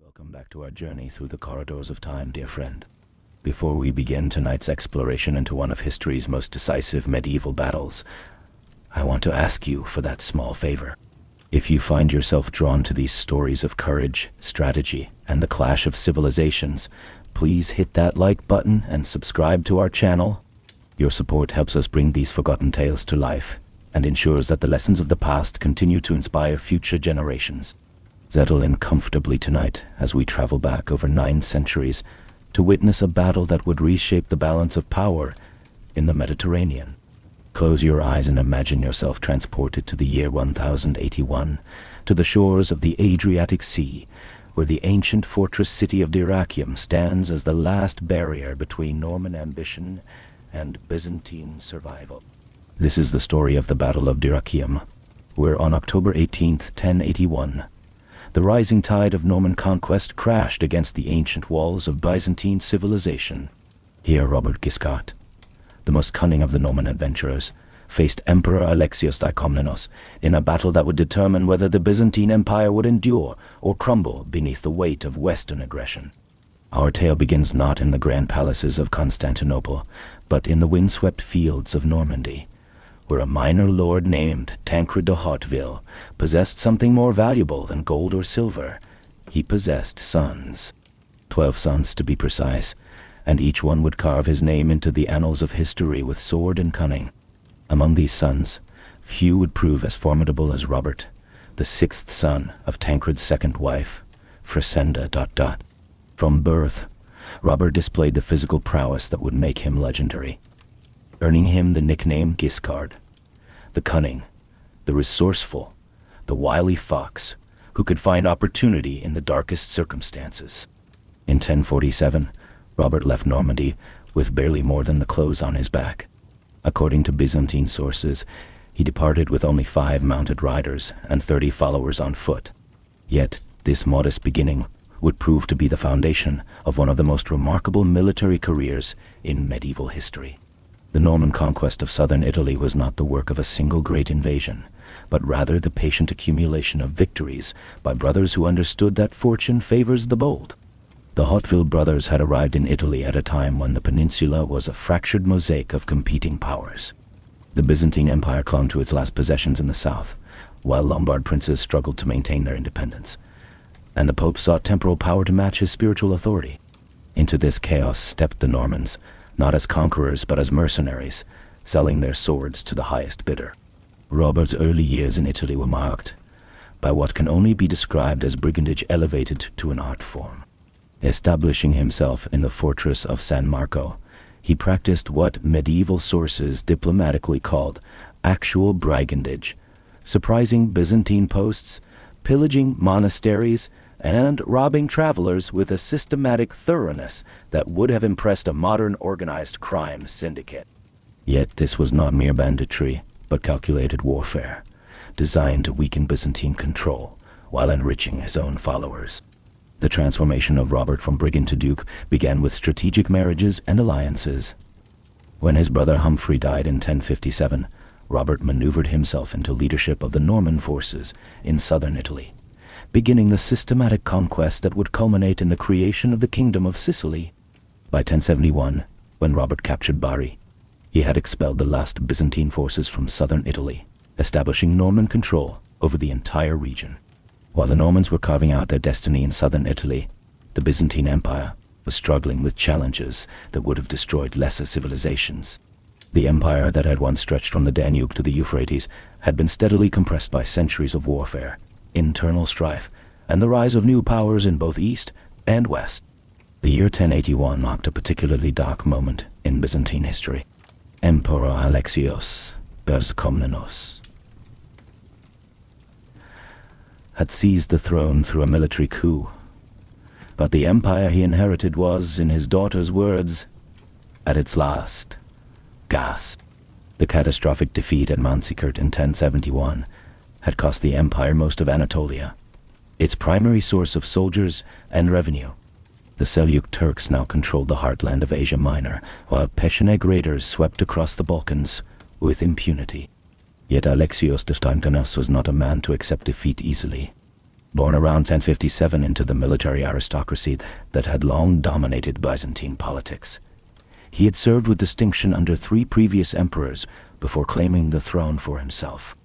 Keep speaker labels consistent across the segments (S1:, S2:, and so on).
S1: Welcome back to our journey through the corridors of time, dear friend. Before we begin tonight's exploration into one of history's most decisive medieval battles, I want to ask you for that small favor. If you find yourself drawn to these stories of courage, strategy, and the clash of civilizations, please hit that like button and subscribe to our channel. Your support helps us bring these forgotten tales to life and ensures that the lessons of the past continue to inspire future generations. Settle in comfortably tonight as we travel back over 9 centuries to witness a battle that would reshape the balance of power in the Mediterranean. Close your eyes and imagine yourself transported to the year 1081, to the shores of the Adriatic Sea, where the ancient fortress city of Dyrrhachium stands as the last barrier between Norman ambition and Byzantine survival. This is the story of the Battle of Dyrrhachium, where on October 18th, 1081, the rising tide of Norman conquest crashed against the ancient walls of Byzantine civilization. Here Robert Guiscard, the most cunning of the Norman adventurers, faced Emperor Alexios I Komnenos in a battle that would determine whether the Byzantine Empire would endure or crumble beneath the weight of Western aggression. Our tale begins not in the grand palaces of Constantinople, but in the windswept fields of Normandy, where a minor lord named Tancred de Hauteville possessed something more valuable than gold or silver. He possessed sons. 12 sons to be precise, and each one would carve his name into the annals of history with sword and cunning. Among these sons, few would prove as formidable as Robert, the 6th son of Tancred's second wife, Frisenda. From birth, Robert displayed the physical prowess that would make him legendary, earning him the nickname Guiscard, the cunning, the resourceful, the wily fox who could find opportunity in the darkest circumstances. In 1047, Robert left Normandy with barely more than the clothes on his back. According to Byzantine sources, he departed with only 5 mounted riders and 30 followers on foot. Yet, this modest beginning would prove to be the foundation of one of the most remarkable military careers in medieval history. The Norman conquest of southern Italy was not the work of a single great invasion, but rather the patient accumulation of victories by brothers who understood that fortune favors the bold. The Hauteville brothers had arrived in Italy at a time when the peninsula was a fractured mosaic of competing powers. The Byzantine Empire clung to its last possessions in the south, while Lombard princes struggled to maintain their independence, and the Pope sought temporal power to match his spiritual authority. Into this chaos stepped the Normans, not as conquerors but as mercenaries, selling their swords to the highest bidder. Robert's early years in Italy were marked by what can only be described as brigandage elevated to an art form. Establishing himself in the fortress of San Marco, he practiced what medieval sources diplomatically called actual brigandage, surprising Byzantine posts, pillaging monasteries, and robbing travelers with a systematic thoroughness that would have impressed a modern organized crime syndicate. Yet this was not mere banditry, but calculated warfare, designed to weaken Byzantine control while enriching his own followers. The transformation of Robert from brigand to duke began with strategic marriages and alliances. When his brother Humphrey died in 1057, Robert maneuvered himself into leadership of the Norman forces in southern Italy, beginning the systematic conquest that would culminate in the creation of the Kingdom of Sicily. By 1071, when Robert captured Bari, he had expelled the last Byzantine forces from southern Italy, establishing Norman control over the entire region. While the Normans were carving out their destiny in southern Italy, the Byzantine Empire was struggling with challenges that would have destroyed lesser civilizations. The empire that had once stretched from the Danube to the Euphrates had been steadily compressed by centuries of warfare, internal strife, and the rise of new powers in both east and west. The year 1081 marked a particularly dark moment in Byzantine history. Emperor Alexios I Komnenos had seized the throne through a military coup, but the empire he inherited was, in his daughter's words, at its last gasp. The catastrophic defeat at Manzikert in 1071 had cost the empire most of Anatolia, its primary source of soldiers and revenue. The Seljuk Turks now controlled the heartland of Asia Minor, while Pecheneg raiders swept across the Balkans with impunity. Yet Alexios I Komnenos was not a man to accept defeat easily. Born around 1057 into the military aristocracy that had long dominated Byzantine politics, he had served with distinction under 3 previous emperors before claiming the throne for himself.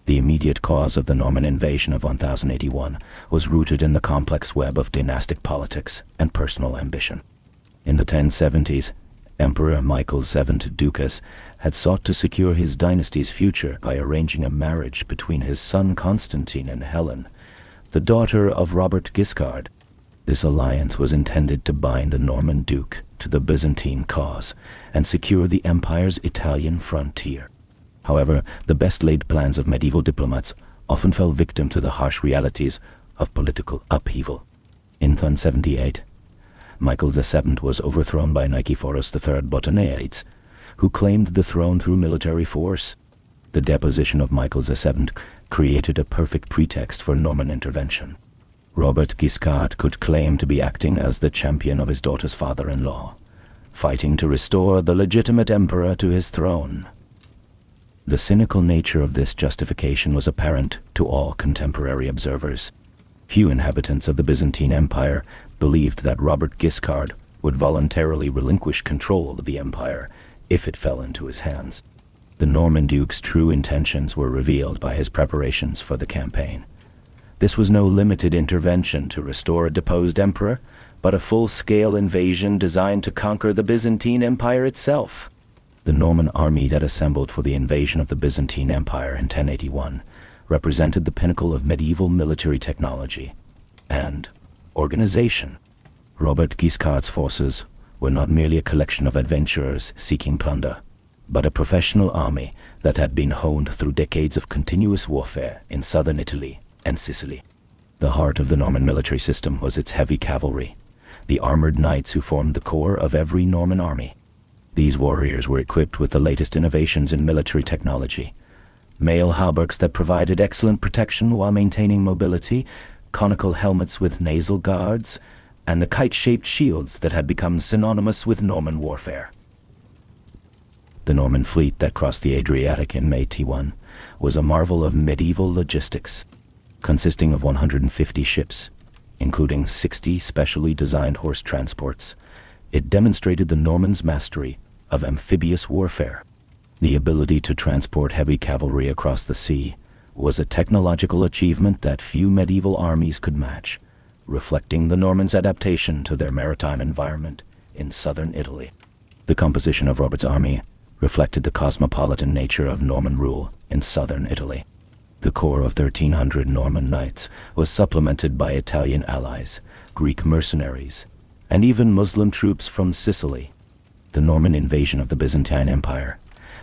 S1: The immediate cause of the Norman invasion of 1081 was rooted in the complex web of dynastic politics and personal ambition. In the 1070s, Emperor Michael VII Ducas had sought to secure his dynasty's future by arranging a marriage between his son Constantine and Helen, the daughter of Robert Guiscard. This alliance was intended to bind the Norman duke to the Byzantine cause and secure the empire's Italian frontier. However, the best-laid plans of medieval diplomats often fell victim to the harsh realities of political upheaval. In 1078, Michael VII was overthrown by Nikephoros III Botaniates, who claimed the throne through military force. The deposition of Michael VII created a perfect pretext for Norman intervention. Robert Guiscard could claim to be acting as the champion of his daughter's father-in-law, fighting to restore the legitimate emperor to his throne. The cynical nature of this justification was apparent to all contemporary observers. Few inhabitants of the Byzantine Empire believed that Robert Guiscard would voluntarily relinquish control of the empire if it fell into his hands. The Norman duke's true intentions were revealed by his preparations for the campaign. This was no limited intervention to restore a deposed emperor, but a full-scale invasion designed to conquer the Byzantine Empire itself. The Norman army that assembled for the invasion of the Byzantine Empire in 1081 represented the pinnacle of medieval military technology and organization. Robert Guiscard's forces were not merely a collection of adventurers seeking plunder, but a professional army that had been honed through decades of continuous warfare in southern Italy and Sicily. The heart of the Norman military system was its heavy cavalry, the armored knights who formed the core of every Norman army. These warriors were equipped with the latest innovations in military technology: mail hauberks that provided excellent protection while maintaining mobility, conical helmets with nasal guards, and the kite-shaped shields that had become synonymous with Norman warfare. The Norman fleet that crossed the Adriatic in May T1 was a marvel of medieval logistics. Consisting of 150 ships, including 60 specially designed horse transports, it demonstrated the Normans' mastery of amphibious warfare. The ability to transport heavy cavalry across the sea was a technological achievement that few medieval armies could match, reflecting the Normans' adaptation to their maritime environment in southern Italy. The composition of Robert's army reflected the cosmopolitan nature of Norman rule in southern Italy. The core of 1,300 Norman knights was supplemented by Italian allies, Greek mercenaries, and even Muslim troops from Sicily. The Norman invasion of the Byzantine Empire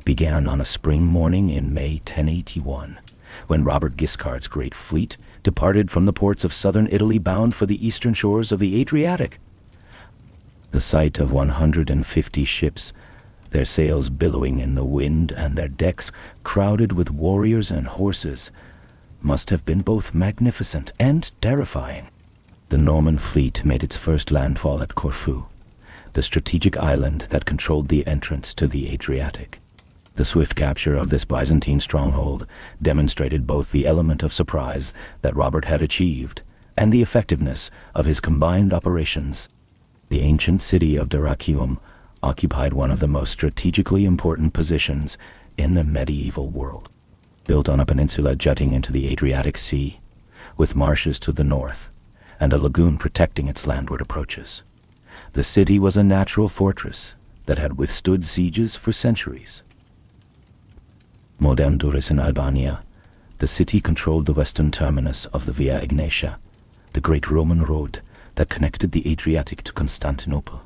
S1: began on a spring morning in May 1081, when Robert Guiscard's great fleet departed from the ports of southern Italy bound for the eastern shores of the Adriatic. The sight of 150 ships, their sails billowing in the wind and their decks crowded with warriors and horses, must have been both magnificent and terrifying. The Norman fleet made its first landfall at Corfu, the strategic island that controlled the entrance to the Adriatic. The swift capture of this Byzantine stronghold demonstrated both the element of surprise that Robert had achieved and the effectiveness of his combined operations. The ancient city of Dyrrhachium occupied one of the most strategically important positions in the medieval world. Built on a peninsula jutting into the Adriatic Sea, with marshes to the north and a lagoon protecting its landward approaches, the city was a natural fortress that had withstood sieges for centuries. Modern Durrës in Albania, the city controlled the western terminus of the Via Egnatia, the great Roman road that connected the Adriatic to Constantinople.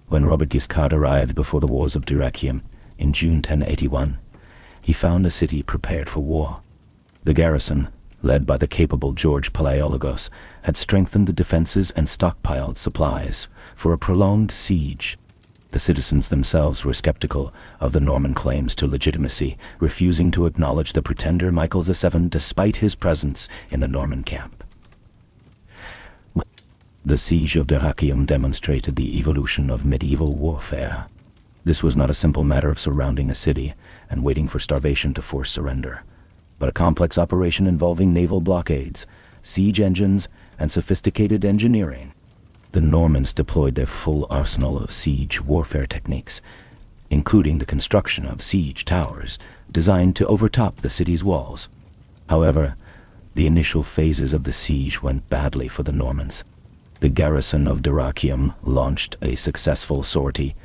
S1: When Robert Guiscard arrived before the wars of Dyrrhachium in June 1081, he found the city prepared for war. The garrison, led by the capable George Palaiologos, had strengthened the defenses and stockpiled supplies for a prolonged siege. The citizens themselves were skeptical of the Norman claims to legitimacy, refusing to acknowledge the pretender Michael VII despite his presence in the Norman camp. The siege of Dyrrhachium demonstrated the evolution of medieval warfare. This was not a simple matter of surrounding a city and waiting for starvation to force surrender, but a complex operation involving naval blockades, siege engines, and sophisticated engineering. The Normans deployed their full arsenal of siege warfare techniques, including the construction of siege towers designed to overtop the city's walls. However, the initial phases of the siege went badly for the Normans. The garrison of Dyrrhachium launched a successful sortie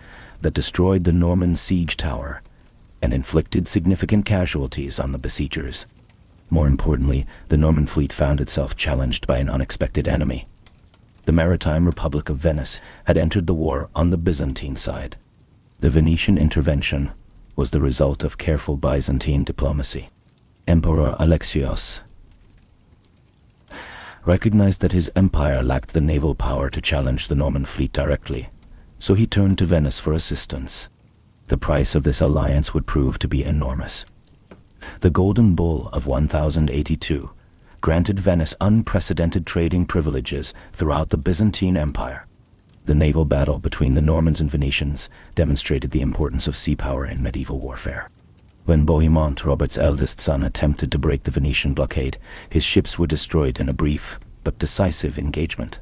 S1: that destroyed the Norman siege tower and inflicted significant casualties on the besiegers. More importantly, the Norman fleet found itself challenged by an unexpected enemy. The maritime Republic of Venice had entered the war on the Byzantine side. The Venetian intervention was the result of careful Byzantine diplomacy. Emperor Alexios recognized that his empire lacked the naval power to challenge the Norman fleet directly, so he turned to Venice for assistance. The price of this alliance would prove to be enormous. The Golden Bull of 1082 granted Venice unprecedented trading privileges throughout the Byzantine Empire. The naval battle between the Normans and Venetians demonstrated the importance of sea power in medieval warfare. When Bohemond, Robert's eldest son, attempted to break the Venetian blockade, his ships were destroyed in a brief but decisive engagement.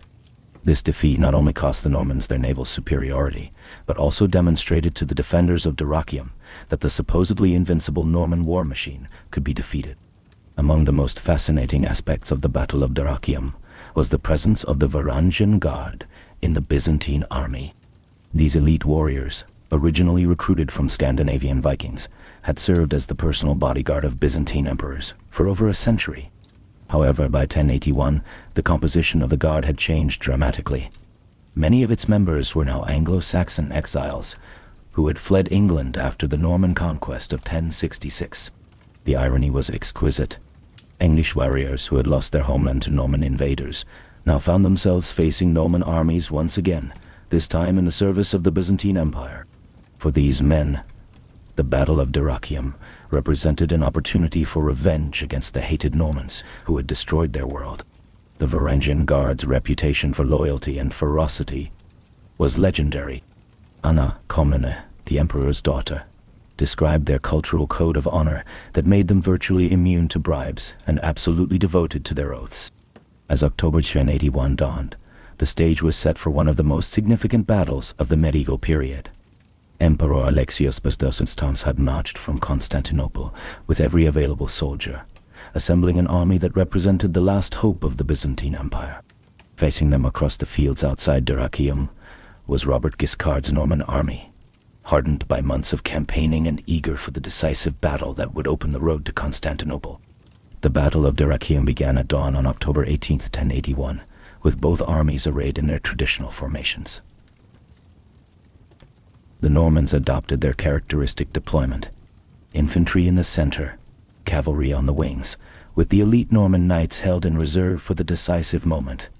S1: This defeat not only cost the Normans their naval superiority, but also demonstrated to the defenders of Dyrrhachium that the supposedly invincible Norman war machine could be defeated. Among the most fascinating aspects of the Battle of Dyrrhachium was the presence of the Varangian Guard in the Byzantine army. These elite warriors, originally recruited from Scandinavian Vikings, had served as the personal bodyguard of Byzantine emperors for over a century. However, by 1081, the composition of the Guard had changed dramatically. Many of its members were now Anglo-Saxon exiles who had fled England after the Norman conquest of 1066. The irony was exquisite. English warriors who had lost their homeland to Norman invaders now found themselves facing Norman armies once again, this time in the service of the Byzantine Empire. For these men, the Battle of Dyrrhachium represented an opportunity for revenge against the hated Normans who had destroyed their world. The Varangian Guard's reputation for loyalty and ferocity was legendary. Anna Komnene, the emperor's daughter, described their cultural code of honor that made them virtually immune to bribes and absolutely devoted to their oaths. As October 1081 dawned, the stage was set for one of the most significant battles of the medieval period. Emperor Alexios Bosdosens had marched from Constantinople with every available soldier, assembling an army that represented the last hope of the Byzantine Empire. Facing them across the fields outside Dyrrhachium was Robert Guiscard's Norman army, hardened by months of campaigning and eager for the decisive battle that would open the road to Constantinople. The Battle of Dyrrhachium began at dawn on October 18, 1081, with both armies arrayed in their traditional formations. The Normans adopted their characteristic deployment: infantry in the center, cavalry on the wings, with the elite Norman knights held in reserve for the decisive moment.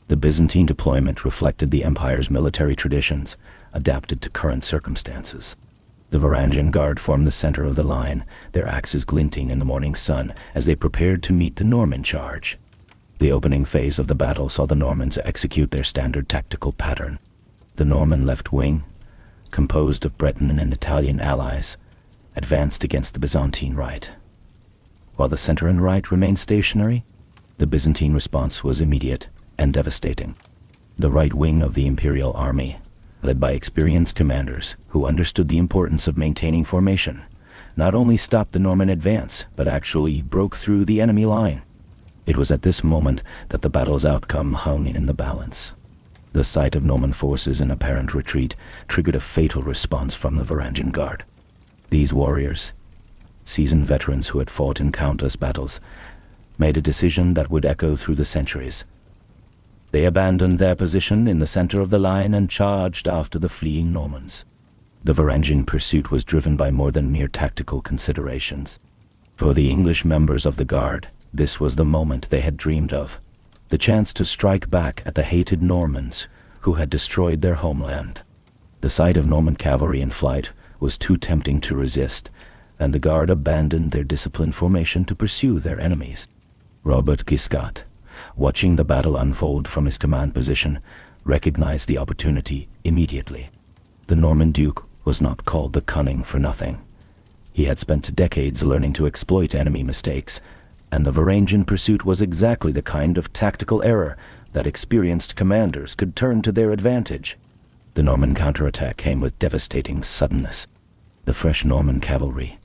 S1: The Byzantine deployment reflected the empire's military traditions, adapted to current circumstances. The Varangian Guard formed the center of the line, their axes glinting in the morning sun as they prepared to meet the Norman charge. The opening phase of the battle saw the Normans execute their standard tactical pattern. The Norman left wing, composed of Breton and Italian allies, advanced against the Byzantine right. While the center and right remained stationary, the Byzantine response was immediate and devastating. The right wing of the imperial army, led by experienced commanders who understood the importance of maintaining formation, not only stopped the Norman advance, but actually broke through the enemy line. It was at this moment that the battle's outcome hung in the balance. The sight of Norman forces in apparent retreat triggered a fatal response from the Varangian Guard. These warriors, seasoned veterans who had fought in countless battles, made a decision that would echo through the centuries. They abandoned their position in the center of the line and charged after the fleeing Normans. The Varangian pursuit was driven by more than mere tactical considerations. For the English members of the Guard, this was the moment they had dreamed of: the chance to strike back at the hated Normans who had destroyed their homeland. The sight of Norman cavalry in flight was too tempting to resist, and the Guard abandoned their disciplined formation to pursue their enemies. Robert Guiscard, watching the battle unfold from his command position, recognized the opportunity immediately. The Norman Duke was not called the Cunning for nothing. He had spent decades learning to exploit enemy mistakes, and the Varangian pursuit was exactly the kind of tactical error that experienced commanders could turn to their advantage. The Norman counterattack came with devastating suddenness. The fresh Norman cavalry,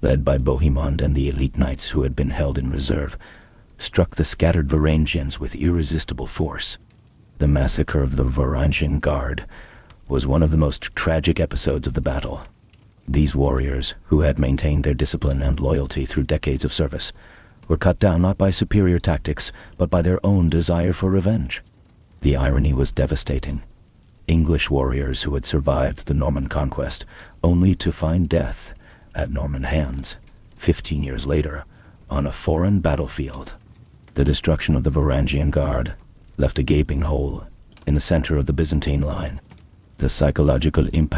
S1: led by Bohemond and the elite knights who had been held in reserve, struck the scattered Varangians with irresistible force. The massacre of the Varangian Guard was one of the most tragic episodes of the battle. These warriors, who had maintained their discipline and loyalty through decades of service, were cut down not by superior tactics, but by their own desire for revenge. The irony was devastating. English warriors who had survived the Norman conquest, only to find death at Norman hands, 15 years later, on a foreign battlefield. The destruction of the Varangian Guard left a gaping hole in the center of the Byzantine line. The psychological impact